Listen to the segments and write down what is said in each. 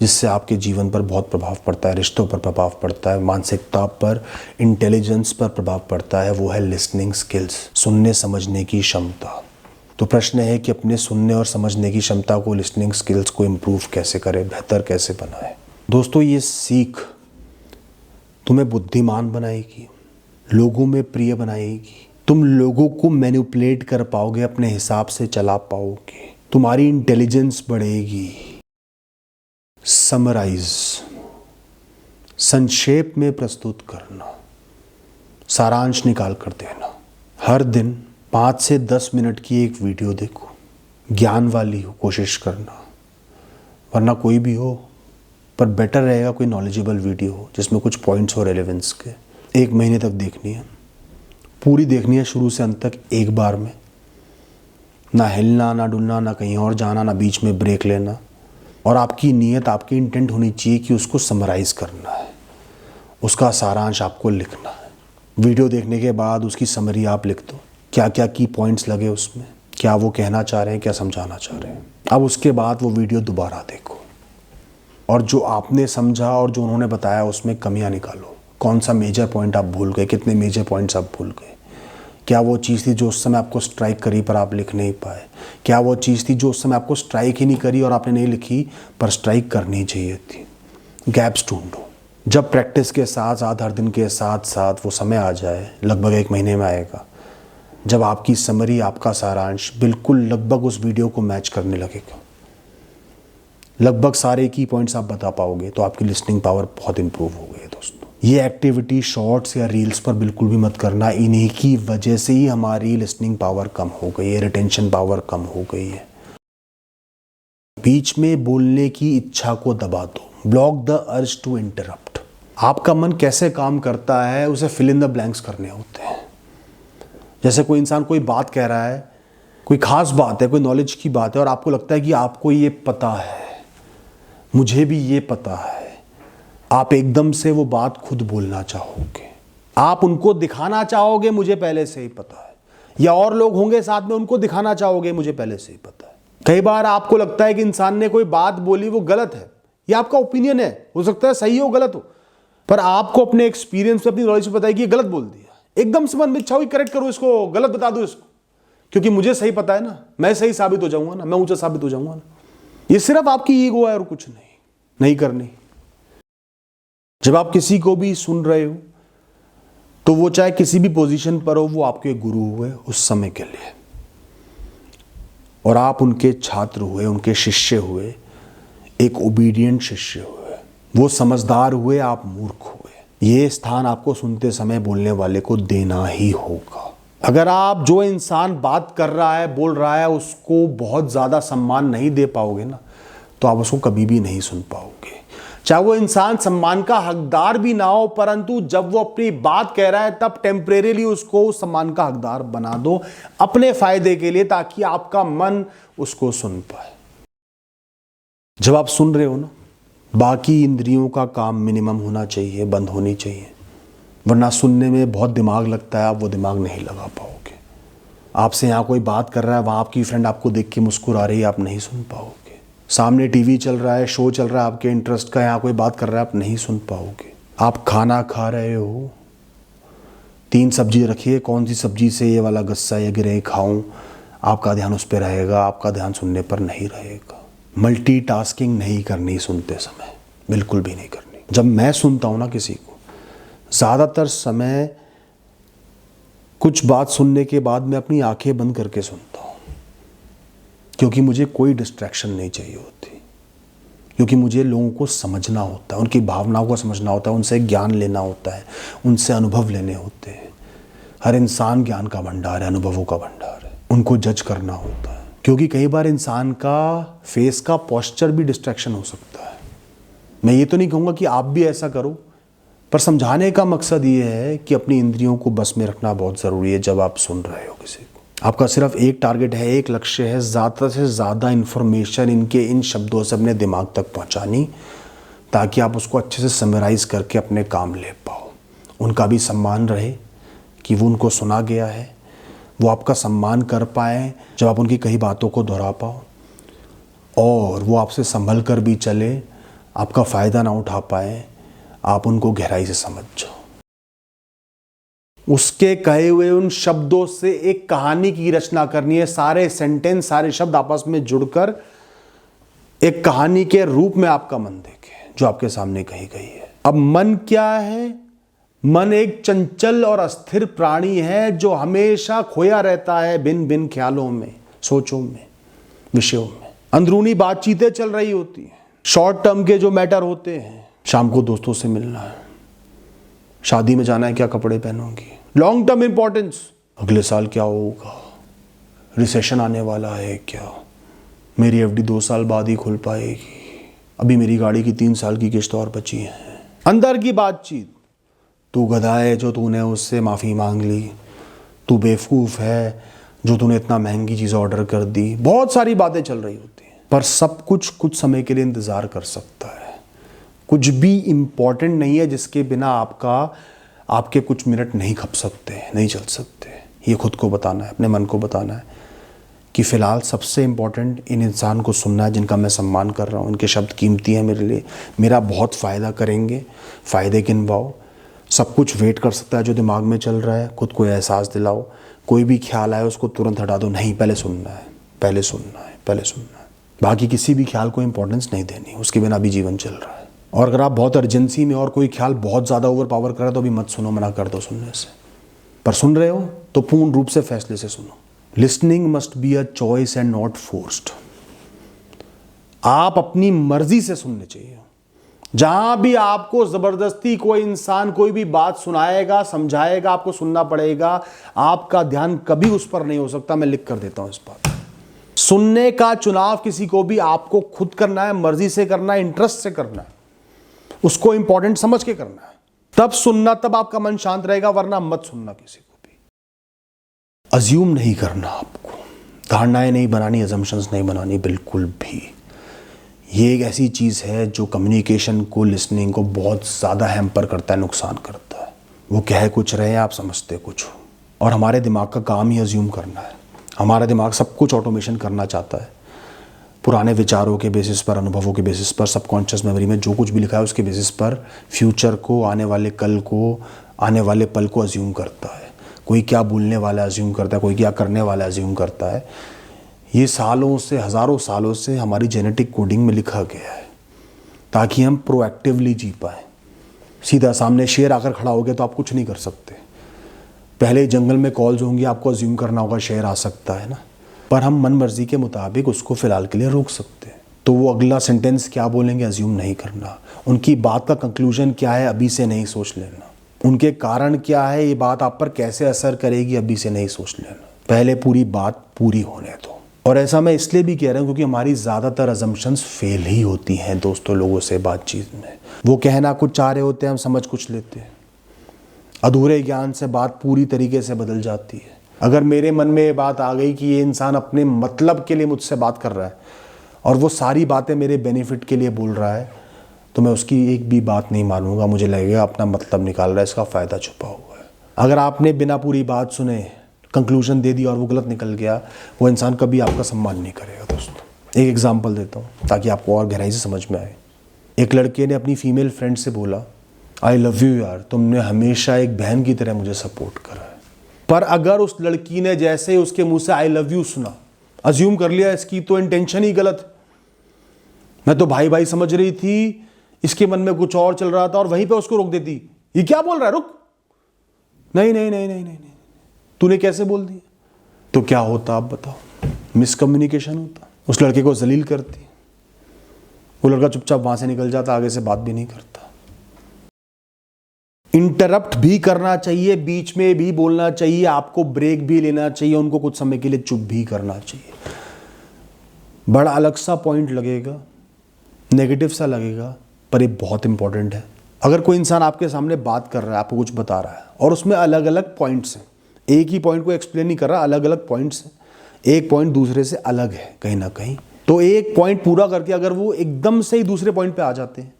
जिससे आपके जीवन पर बहुत प्रभाव पड़ता है, रिश्तों पर प्रभाव पड़ता है, मानसिकता पर, इंटेलिजेंस पर प्रभाव पड़ता है, वो है लिसनिंग स्किल्स, सुनने समझने की क्षमता। तो प्रश्न है कि अपने सुनने और समझने की क्षमता को, लिसनिंग स्किल्स को इम्प्रूव कैसे करें, बेहतर कैसे बनाएं। दोस्तों, ये सीख तुम्हें बुद्धिमान बनाएगी, लोगों में प्रिय बनाएगी, तुम लोगों को मैनिपुलेट कर पाओगे, अपने हिसाब से चला पाओगे, तुम्हारी इंटेलिजेंस बढ़ेगी। समराइज, संक्षेप में प्रस्तुत करना, सारांश निकाल कर देना। हर दिन 5 से 10 मिनट की एक वीडियो देखो, ज्ञान वाली हो कोशिश करना, वरना कोई भी हो, पर बेटर रहेगा कोई नॉलेजेबल वीडियो हो जिसमें कुछ पॉइंट्स हो रेलेवेंस के। 1 महीने तक देखनी है, पूरी देखनी है शुरू से अंत तक एक बार में, ना हिलना, ना डुलना, ना कहीं और जाना, ना बीच में ब्रेक लेना। और आपकी नीयत, आपकी इंटेंट होनी चाहिए कि उसको समराइज़ करना है, उसका सारांश आपको लिखना है। वीडियो देखने के बाद उसकी समरी आप लिख दो, क्या क्या की पॉइंट्स लगे उसमें, क्या वो कहना चाह रहे हैं, क्या समझाना चाह रहे हैं। अब उसके बाद वो वीडियो दोबारा देखो और जो आपने समझा और जो उन्होंने बताया उसमें कमियां निकालो। कौन सा मेजर पॉइंट आप भूल गए, कितने मेजर पॉइंट्स आप भूल गए, क्या वो चीज़ थी जो उस समय आपको स्ट्राइक करी पर आप लिख नहीं पाए, क्या वो चीज़ थी जो उस समय आपको स्ट्राइक ही नहीं करी और आपने नहीं लिखी पर स्ट्राइक करनी चाहिए थी। गैप्स ढूंढो। जब प्रैक्टिस के साथ साथ, हर दिन के साथ साथ वो समय आ जाए, लगभग 1 महीने में आएगा, जब आपकी समरी, आपका सारांश बिल्कुल लगभग उस वीडियो को मैच करने लगेगा, लगभग सारे की पॉइंट्स आप बता पाओगे, तो आपकी लिसनिंग पावर बहुत इंप्रूव हो गई है दोस्तों। ये एक्टिविटी शॉर्ट्स या रील्स पर बिल्कुल भी मत करना। इन्हीं की वजह से ही हमारी लिसनिंग पावर कम हो गई है, रिटेंशन पावर कम हो गई है। बीच में बोलने की इच्छा को दबा दो। Block the urge to interrupt. आपका मन कैसे काम करता है, उसे फिल इन द ब्लैंक्स करने होते हैं। जैसे कोई इंसान कोई बात कह रहा है, कोई खास बात है, कोई नॉलेज की बात है और आपको लगता है कि आपको ये पता है, मुझे भी ये पता है, आप एकदम से वो बात खुद बोलना चाहोगे, आप उनको दिखाना चाहोगे मुझे पहले से ही पता है, या और लोग होंगे साथ में, उनको दिखाना चाहोगे मुझे पहले से ही पता है। कई बार आपको लगता है कि इंसान ने कोई बात बोली वो गलत है, ये आपका ओपिनियन है, हो सकता है सही हो गलत हो, पर आपको अपने एक्सपीरियंस से, अपनी नॉलेज से पता है कि ये गलत बोल दिया। एकदम से मन में इच्छा हुई करेक्ट करो इसको, गलत बता दो इसको, क्योंकि मुझे सही पता है ना, मैं सही साबित हो जाऊंगा ना, मैं ऊंचा साबित हो जाऊंगा ना। ये सिर्फ आपकी ईगो है और कुछ नहीं करनी। जब आप किसी को भी सुन रहे हो तो वो चाहे किसी भी पोजीशन पर हो, वो आपके गुरु हुए उस समय के लिए, और आप उनके छात्र हुए, उनके शिष्य हुए, एक ओबीडिएंट शिष्य हुए, वो समझदार हुए, आप मूर्ख हुए। ये स्थान आपको सुनते समय बोलने वाले को देना ही होगा। अगर आप जो इंसान बात कर रहा है, बोल रहा है, उसको बहुत ज़्यादा सम्मान नहीं दे पाओगे ना, तो आप उसको कभी भी नहीं सुन पाओगे। चाहे वो इंसान सम्मान का हकदार भी ना हो, परंतु जब वो अपनी बात कह रहा है तब टेम्परेरीली उसको उस सम्मान का हकदार बना दो अपने फायदे के लिए, ताकि आपका मन उसको सुन पाए। जब आप सुन रहे हो ना, बाकी इंद्रियों का काम मिनिमम होना चाहिए, बंद होनी चाहिए, वरना सुनने में बहुत दिमाग लगता है, आप वो दिमाग नहीं लगा पाओगे। आपसे यहाँ कोई बात कर रहा है, वहाँ आपकी फ्रेंड आपको देख के मुस्कुरा रही है, आप नहीं सुन पाओगे। सामने टीवी चल रहा है, शो चल रहा है आपके इंटरेस्ट का, यहाँ कोई बात कर रहा है, आप नहीं सुन पाओगे। आप खाना खा रहे हो, 3 सब्जी रखिए, कौन सी सब्जी से ये वाला गस्सा या गिरे खाऊं, आपका ध्यान उस पर रहेगा, आपका ध्यान सुनने पर नहीं रहेगा। मल्टीटास्किंग नहीं करनी सुनते समय, बिल्कुल भी नहीं करनी। जब मैं सुनता हूँ ना किसी को, ज़्यादातर समय कुछ बात सुनने के बाद मैं अपनी आंखें बंद करके सुनता हूँ, क्योंकि मुझे कोई डिस्ट्रैक्शन नहीं चाहिए होती, क्योंकि मुझे लोगों को समझना होता है, उनकी भावनाओं को समझना होता है, उनसे ज्ञान लेना होता है, उनसे अनुभव लेने होते हैं। हर इंसान ज्ञान का भंडार है, अनुभवों का भंडार है, उनको जज करना होता है, क्योंकि कई बार इंसान का फेस का पोस्चर भी डिस्ट्रैक्शन हो सकता है। मैं ये तो नहीं कहूँगा कि आप भी ऐसा करो, पर समझाने का मकसद ये है कि अपनी इंद्रियों को बस में रखना बहुत ज़रूरी है। जब आप सुन रहे हो किसी को, आपका सिर्फ एक टारगेट है, एक लक्ष्य है, ज़्यादा से ज़्यादा इन्फॉर्मेशन इनके इन शब्दों से अपने दिमाग तक पहुंचानी, ताकि आप उसको अच्छे से समराइज़ करके अपने काम ले पाओ। उनका भी सम्मान रहे कि वो उनको सुना गया है, वो आपका सम्मान कर पाए जब आप उनकी कई बातों को दोहरा पाओ, और वो आपसे संभल कर भी चले, आपका फ़ायदा ना उठा पाए, आप उनको गहराई से समझ जाओ। उसके कहे हुए उन शब्दों से एक कहानी की रचना करनी है। सारे सेंटेंस, सारे शब्द आपस में जुड़कर एक कहानी के रूप में आपका मन देखे जो आपके सामने कही गई है। अब मन क्या है? मन एक चंचल और अस्थिर प्राणी है जो हमेशा खोया रहता है भिन्न भिन्न ख्यालों में, सोचों में, विषयों में। अंदरूनी बातचीतें चल रही होती हैं, शॉर्ट टर्म के जो मैटर होते हैं, शाम को दोस्तों से मिलना है, शादी में जाना है, क्या कपड़े पहनोगी, लॉन्ग टर्म इंपॉर्टेंस, अगले साल क्या होगा, रिसेशन आने वाला है क्या, मेरी एफडी 2 साल बाद ही खुल पाएगी, अभी मेरी गाड़ी की 3 साल की किस्त और बची है। अंदर की बातचीत, तू गधा है जो तूने उससे माफ़ी मांग ली, तू बेवकूफ़ है जो तूने इतना महंगी चीज़ ऑर्डर कर दी। बहुत सारी बातें चल रही होती हैं, पर सब कुछ समय के लिए इंतज़ार कर सकता है। कुछ भी इम्पॉर्टेंट नहीं है जिसके बिना आपके कुछ मिनट नहीं खप सकते, नहीं चल सकते। ये खुद को बताना है, अपने मन को बताना है कि फ़िलहाल सबसे इम्पॉर्टेंट इन इंसान को सुनना है जिनका मैं सम्मान कर रहा हूँ। इनके शब्द कीमती हैं मेरे लिए, मेरा बहुत फ़ायदा करेंगे, फ़ायदे गिनवाओ। सब कुछ वेट कर सकता है जो दिमाग में चल रहा है, खुद को एहसास दिलाओ। कोई भी ख्याल आए उसको तुरंत हटा दो, नहीं पहले सुनना है, पहले सुनना है, पहले सुनना है। बाकी किसी भी ख्याल को इंपॉर्टेंस नहीं देनी, उसके बिना भी जीवन चल रहा है। और अगर आप बहुत अर्जेंसी में और कोई ख्याल बहुत ज़्यादा ओवर पावर कर रहा है तो अभी मत सुनो, मना कर दो सुनने से। पर सुन रहे हो तो पूर्ण रूप से फैसले से सुनो। Listening must be a choice and not forced. आप अपनी मर्जी से सुनने चाहिए। जहां भी आपको जबरदस्ती कोई इंसान कोई भी बात सुनाएगा, समझाएगा, आपको सुनना पड़ेगा। आपका ध्यान कभी उस पर नहीं हो सकता, मैं लिख कर देता हूं इस बात। सुनने का चुनाव किसी को भी आपको खुद करना है, मर्जी से करना है, इंटरेस्ट से करना है, उसको इंपॉर्टेंट समझ के करना है। तब सुनना, तब आपका मन शांत रहेगा, वरना मत सुनना किसी को भी। अज्यूम नहीं करना, आपको धारणाएं नहीं बनानी, अजम्पशंस नहीं बनानी बिल्कुल भी। ये एक ऐसी चीज़ है जो कम्युनिकेशन को, लिसनिंग को बहुत ज़्यादा हैम्पर करता है, नुकसान करता है। वो कह कुछ रहे हैं, आप समझते कुछ हो। और हमारे दिमाग का काम ही अज्यूम करना है। हमारा दिमाग सब कुछ ऑटोमेशन करना चाहता है, पुराने विचारों के बेसिस पर, अनुभवों के बेसिस पर, सबकॉन्शियस मेमोरी में जो कुछ भी लिखा है उसके बेसिस पर फ्यूचर को, आने वाले कल को, आने वाले पल को अज्यूम करता है। कोई क्या बोलने वाला अज्यूम करता है, कोई क्या करने वाला अज्यूम करता है। ये सालों से, हज़ारों सालों से हमारी जेनेटिक कोडिंग में लिखा गया है ताकि हम प्रोएक्टिवली जी पाएँ। सीधा सामने शेर आकर खड़ा हो गया तो आप कुछ नहीं कर सकते। पहले जंगल में कॉल्स होंगी, आपको अज्यूम करना होगा शेर आ सकता है ना, पर हम मन मर्जी के मुताबिक उसको फ़िलहाल के लिए रोक सकते हैं। तो वो अगला सेंटेंस क्या बोलेंगे अज्यूम नहीं करना। उनकी बात का कंक्लूजन क्या है अभी से नहीं सोच लेना। उनके कारण क्या है, ये बात आप पर कैसे असर करेगी अभी से नहीं सोच लेना। पहले पूरी बात पूरी होने दो। और ऐसा मैं इसलिए भी कह रहा हूँ क्योंकि हमारी ज़्यादातर अजम्पशंस फेल ही होती हैं दोस्तों, लोगों से बातचीत में। वो कहना कुछ चाह रहे होते हैं, हम समझ कुछ लेते हैं। अधूरे ज्ञान से बात पूरी तरीके से बदल जाती है। अगर मेरे मन में ये बात आ गई कि ये इंसान अपने मतलब के लिए मुझसे बात कर रहा है और वो सारी बातें मेरे बेनिफिट के लिए बोल रहा है, तो मैं उसकी एक भी बात नहीं मानूंगा। मुझे लगेगा अपना मतलब निकाल रहा है, इसका फ़ायदा छुपा हुआ है। अगर आपने बिना पूरी बात सुने कंक्लूजन दे दिया और वो गलत निकल गया, वो इंसान कभी आपका सम्मान नहीं करेगा दोस्तों। एक एग्जांपल देता हूँ ताकि आपको और गहराई से समझ में आए। एक लड़के ने अपनी फीमेल फ्रेंड से बोला, आई लव यू यार, तुमने हमेशा एक बहन की तरह मुझे सपोर्ट करा है। पर अगर उस लड़की ने जैसे ही उसके मुंह से आई लव यू सुना, अज्यूम कर लिया इसकी तो इंटेंशन ही गलत, मैं तो भाई भाई समझ रही थी, इसके मन में कुछ और चल रहा था, और वहीं पे उसको रोक देती, ये क्या बोल रहा है, रुक, नहीं नहीं नहीं नहीं नहीं, नहीं। तूने कैसे बोल दिया? तो क्या होता आप बताओ? मिसकम्युनिकेशन होता। उस लड़के को जलील करती, वो लड़का चुपचाप वहां से निकल जाता, आगे से बात भी नहीं करता। इंटरप्ट भी करना चाहिए, बीच में भी बोलना चाहिए, आपको ब्रेक भी लेना चाहिए, उनको कुछ समय के लिए चुप भी करना चाहिए। बड़ा अलग सा पॉइंट लगेगा, नेगेटिव सा लगेगा, पर ये बहुत इंपॉर्टेंट है। अगर कोई इंसान आपके सामने बात कर रहा है, आपको कुछ बता रहा है और उसमें अलग अलग पॉइंट्स हैं, एक ही पॉइंट को एक्सप्लेन नहीं कर रहा, अलग अलग पॉइंट्स हैं, एक पॉइंट दूसरे से अलग है कहीं ना कहीं, तो एक पॉइंट पूरा करके अगर वो एकदम से ही दूसरे पॉइंट पे आ जाते हैं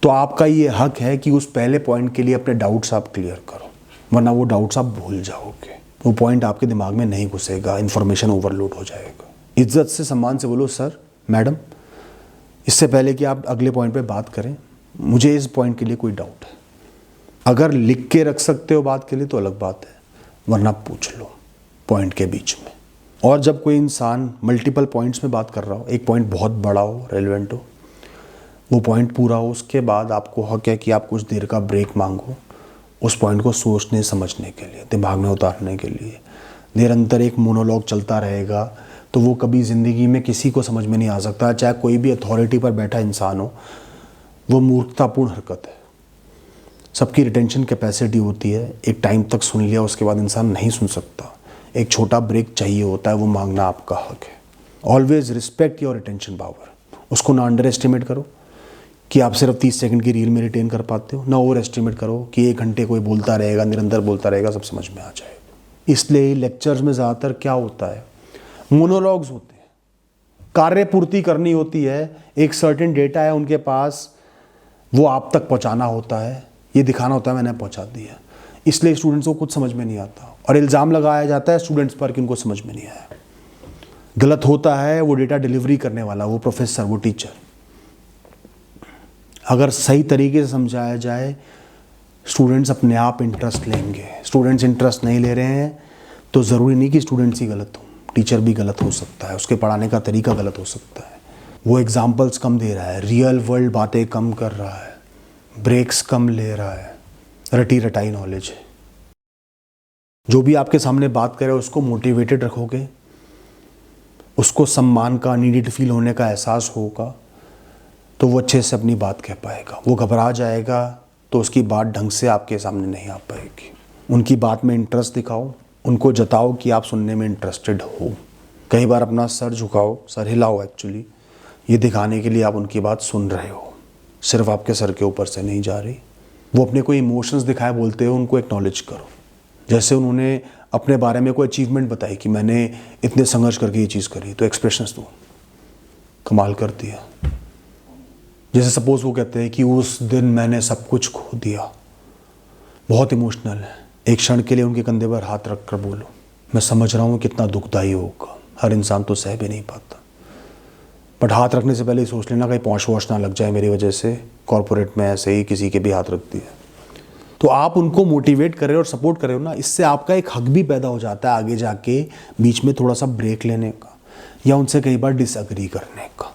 तो आपका ये हक है कि उस पहले पॉइंट के लिए अपने डाउट्स आप क्लियर करो, वरना वो डाउट्स आप भूल जाओगे, वो पॉइंट आपके दिमाग में नहीं घुसेगा, इन्फॉर्मेशन ओवरलोड हो जाएगा। इज्जत से, सम्मान से बोलो, सर, मैडम, इससे पहले कि आप अगले पॉइंट पे बात करें, मुझे इस पॉइंट के लिए कोई डाउट है। अगर लिख के रख सकते हो बात के लिए तो अलग बात है, वरना पूछ लो पॉइंट के बीच में। और जब कोई इंसान मल्टीपल पॉइंट्स में बात कर रहा हो, एक पॉइंट बहुत बड़ा हो, रेलेवेंट हो, वो पॉइंट पूरा हो, उसके बाद आपको हक है कि आप कुछ देर का ब्रेक मांगो उस पॉइंट को सोचने समझने के लिए, दिमाग में उतारने के लिए। निरंतर एक मोनोलॉग चलता रहेगा तो वो कभी ज़िंदगी में किसी को समझ में नहीं आ सकता, चाहे कोई भी अथॉरिटी पर बैठा इंसान हो। वो मूर्खतापूर्ण हरकत है। सबकी रिटेंशन कैपेसिटी होती है, एक टाइम तक सुन लिया उसके बाद इंसान नहीं सुन सकता। एक छोटा ब्रेक चाहिए होता है, वो मांगना आपका हक है। Always respect your retention power. उसको ना अंडर एस्टिमेट करो कि आप सिर्फ 30 सेकंड की रील में रिटेन कर पाते हो, ना ओवर एस्टिमेट करो कि 1 घंटे कोई बोलता रहेगा, निरंतर बोलता रहेगा, सब समझ में आ जाएगा। इसलिए लेक्चर्स में ज़्यादातर क्या होता है, मोनोलॉग्स होते हैं। कार्य पूर्ति करनी होती है, एक सर्टेन डेटा है उनके पास, वो आप तक पहुंचाना होता है, ये दिखाना होता है मैंने पहुंचा दिया। इसलिए स्टूडेंट्स को कुछ समझ में नहीं आता और इल्ज़ाम लगाया जाता है स्टूडेंट्स पर कि उनको समझ में नहीं आया। गलत होता है वो डेटा डिलीवरी करने वाला, वो प्रोफेसर, वो टीचर। अगर सही तरीके से समझाया जाए, स्टूडेंट्स अपने आप इंटरेस्ट लेंगे। स्टूडेंट्स इंटरेस्ट नहीं ले रहे हैं तो ज़रूरी नहीं कि स्टूडेंट्स ही गलत हो, टीचर भी गलत हो सकता है, उसके पढ़ाने का तरीका गलत हो सकता है। वो एग्जाम्पल्स कम दे रहा है, रियल वर्ल्ड बातें कम कर रहा है, ब्रेक्स कम ले रहा है, रटी रटाई नॉलेज है। जो भी आपके सामने बात करे उसको मोटिवेटेड रखोगे, उसको सम्मान का, नीडेड फील होने का एहसास होगा, तो वो अच्छे से अपनी बात कह पाएगा। वो घबरा जाएगा तो उसकी बात ढंग से आपके सामने नहीं आ पाएगी। उनकी बात में इंटरेस्ट दिखाओ, उनको जताओ कि आप सुनने में इंटरेस्टेड हो। कई बार अपना सर झुकाओ, सर हिलाओ एक्चुअली, ये दिखाने के लिए आप उनकी बात सुन रहे हो, सिर्फ आपके सर के ऊपर से नहीं जा रही। वो अपने कोई इमोशंस दिखाए बोलते हो, उनको एक्नॉलेज करो। जैसे उन्होंने अपने बारे में कोई अचीवमेंट बताई कि मैंने इतने संघर्ष करके ये चीज़ करी, तो एक्सप्रेशंस दो, कमाल कर दिया। जैसे सपोज वो कहते हैं कि उस दिन मैंने सब कुछ खो दिया, बहुत इमोशनल है, एक क्षण के लिए उनके कंधे पर हाथ रख कर बोलो, मैं समझ रहा हूँ कितना दुखदाई होगा, हर इंसान तो सह भी नहीं पाता, बट हाथ रखने से पहले ही सोच लेना कहीं पहुँच वॉश ना लग जाए मेरी वजह से, कॉर्पोरेट में ऐसे ही किसी के भी हाथ रख दिया। तो आप उनको मोटिवेट कर रहे हो और सपोर्ट कर रहे हो ना, इससे आपका एक हक भी पैदा हो जाता है आगे जाके बीच में थोड़ा सा ब्रेक लेने का, या उनसे कई बार डिसएग्री करने का,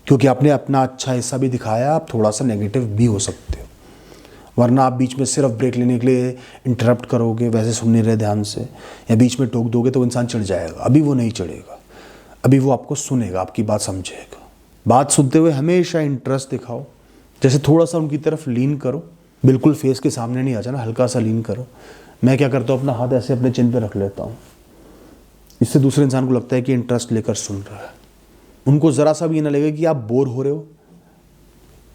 क्योंकि आपने अपना अच्छा हिस्सा भी दिखाया, आप थोड़ा सा नेगेटिव भी हो सकते हो। वरना आप बीच में सिर्फ ब्रेक लेने के लिए इंटरप्ट करोगे, वैसे सुन नहीं रहे ध्यान से, या बीच में टोक दोगे तो इंसान चिढ़ जाएगा। अभी वो नहीं चिढ़ेगा, अभी वो आपको सुनेगा, आपकी बात समझेगा। बात सुनते हुए हमेशा इंटरेस्ट दिखाओ, जैसे थोड़ा सा उनकी तरफ लीन करो, बिल्कुल फेस के सामने नहीं आ जाना, हल्का सा लीन करो। मैं क्या करता हूँ, अपना हाथ ऐसे अपने चिन पे रख लेता हूँ, इससे दूसरे इंसान को लगता है कि इंटरेस्ट लेकर सुन रहा है। उनको ज़रा सा भी ये ना लगे कि आप बोर हो रहे हो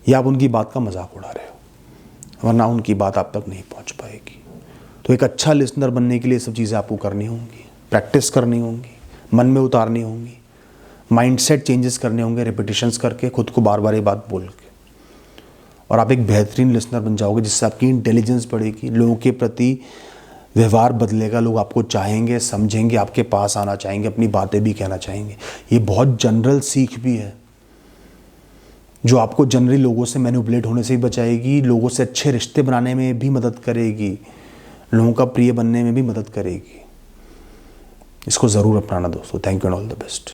या आप उनकी बात का मजाक उड़ा रहे हो, वरना उनकी बात आप तक नहीं पहुँच पाएगी। तो एक अच्छा लिसनर बनने के लिए सब चीज़ें आपको करनी होंगी, प्रैक्टिस करनी होंगी, मन में उतारनी होंगी, माइंडसेट चेंजेस करने होंगे, रिपीटिशंस करके, खुद को बार बार ये बात बोल के, और आप एक बेहतरीन लिसनर बन जाओगे, जिससे आपकी इंटेलिजेंस बढ़ेगी, लोगों के प्रति व्यवहार बदलेगा, लोग आपको चाहेंगे, समझेंगे, आपके पास आना चाहेंगे, अपनी बातें भी कहना चाहेंगे। ये बहुत जनरल सीख भी है जो आपको जनरली लोगों से मैनिपुलेट होने से भी बचाएगी, लोगों से अच्छे रिश्ते बनाने में भी मदद करेगी, लोगों का प्रिय बनने में भी मदद करेगी। इसको ज़रूर अपनाना दोस्तों। Thank you and all the best.